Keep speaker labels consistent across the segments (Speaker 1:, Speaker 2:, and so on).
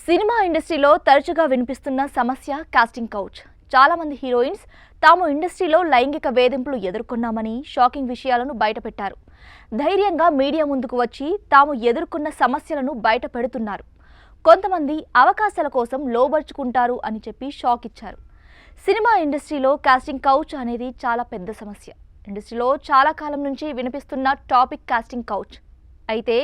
Speaker 1: Cinema ఇండస్ట్రీలో తరచుగా వినిపిస్తున్న సమస్య కాస్టింగ్ కౌచ్. చాలా మంది హీరోయిన్స్ తాము ఇండస్ట్రీలో లైంగిక వేధింపులు ఎదుర్కొన్నామని షాకింగ్ విషయాలను బయటపెట్టారు. ధైర్యంగా మీడియా ముందుకు వచ్చి తాము ఎదుర్కొన్న సమస్యలను బయట పెడుతున్నారు. కొంతమంది అవకాశాల కోసం లోబర్చుకుంటారు అని చెప్పి షాక్ ఇచ్చారు. సినిమా ఇండస్ట్రీలో కాస్టింగ్ కౌచ్ అనేది చాలా పెద్ద సమస్య. ఇండస్ట్రీలో చాలా కాలం నుంచి వినిపిస్తున్న టాపిక్ కాస్టింగ్ కౌచ్. అయితే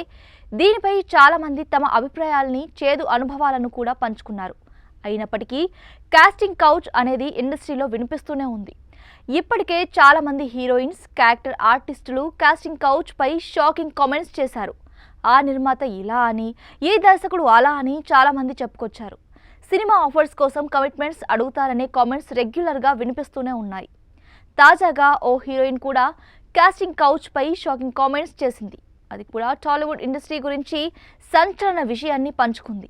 Speaker 1: దీనిపై చాలామంది తమ అభిప్రాయాలని, చేదు అనుభవాలను కూడా పంచుకున్నారు. అయినప్పటికీ కాస్టింగ్ కౌచ్ అనేది ఇండస్ట్రీలో వినిపిస్తూనే ఉంది. ఇప్పటికే చాలామంది హీరోయిన్స్, క్యారెక్టర్ ఆర్టిస్టులు కాస్టింగ్ కౌచ్ పై షాకింగ్ కామెంట్స్ చేశారు. ఆ నిర్మాత ఇలా అని, ఈ దర్శకుడు అలా అని చాలామంది చెప్పుకొచ్చారు. సినిమా ఆఫర్స్ కోసం కమిట్మెంట్స్ అడుగుతారనే కామెంట్స్ రెగ్యులర్గా వినిపిస్తూనే ఉన్నాయి. తాజాగా ఓ హీరోయిన్ కూడా కాస్టింగ్ కౌచ్ పై షాకింగ్ కామెంట్స్ చేసింది. అది కూడా టాలీవుడ్ ఇండస్ట్రీ గురించి సంచలన విషయాన్ని పంచుకుంది.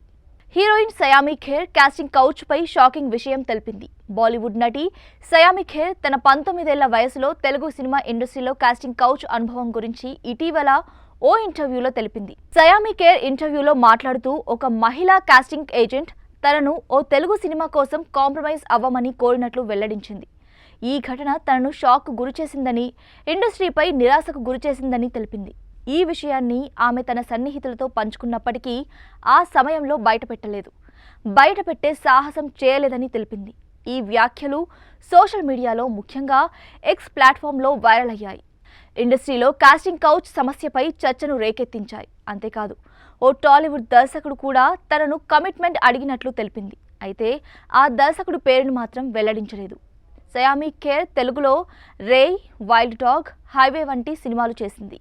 Speaker 1: Heroine Saiyami Kher casting couch పై షాకింగ్ విషయం తెలిపింది. బాలీవుడ్ నటి సయామీ ఖేర్ తన 19 ఏళ్ల వయసులో తెలుగు సినిమా ఇండస్ట్రీలో కాస్టింగ్ కౌచ్ అనుభవం గురించి ఇటీవల ఓ ఇంటర్వ్యూలో తెలిపింది. సయామీ ఖేర్ ఇంటర్వ్యూలో మాట్లాడుతూ ఒక మహిళా కాస్టింగ్ ఏజెంట్ తనను ఓ తెలుగు సినిమా కోసం కాంప్రమైజ్ అవ్వమని కోరినట్లు వెల్లడించింది. ఈ ఘటన తనను షాక్ గురిచేసిందని, ఇండస్ట్రీపై నిరాశకు గురిచేసిందని తెలిపింది. ఈ విషయాన్ని ఆమె తన సన్నిహితులతో పంచుకున్నప్పటికీ ఆ సమయంలో బయటపెట్టే సాహసం చేయలేదని తెలిపింది. ఈ వ్యాఖ్యలు సోషల్ మీడియాలో, ముఖ్యంగా ఎక్స్ ప్లాట్ఫామ్లో వైరల్ అయ్యాయి. ఇండస్ట్రీలో కాస్టింగ్ కౌచ్ సమస్యపై చర్చను రేకెత్తించాయి. అంతేకాదు, ఓ టాలీవుడ్ దర్శకుడు కూడా తనను కమిట్మెంట్ అడిగినట్లు తెలిపింది. అయితే ఆ దర్శకుడు పేరును మాత్రం వెల్లడించలేదు. సయామీ ఖేర్ తెలుగులో రేయ్, వైల్డ్ డాగ్, హైవే వంటి సినిమాలు చేసింది.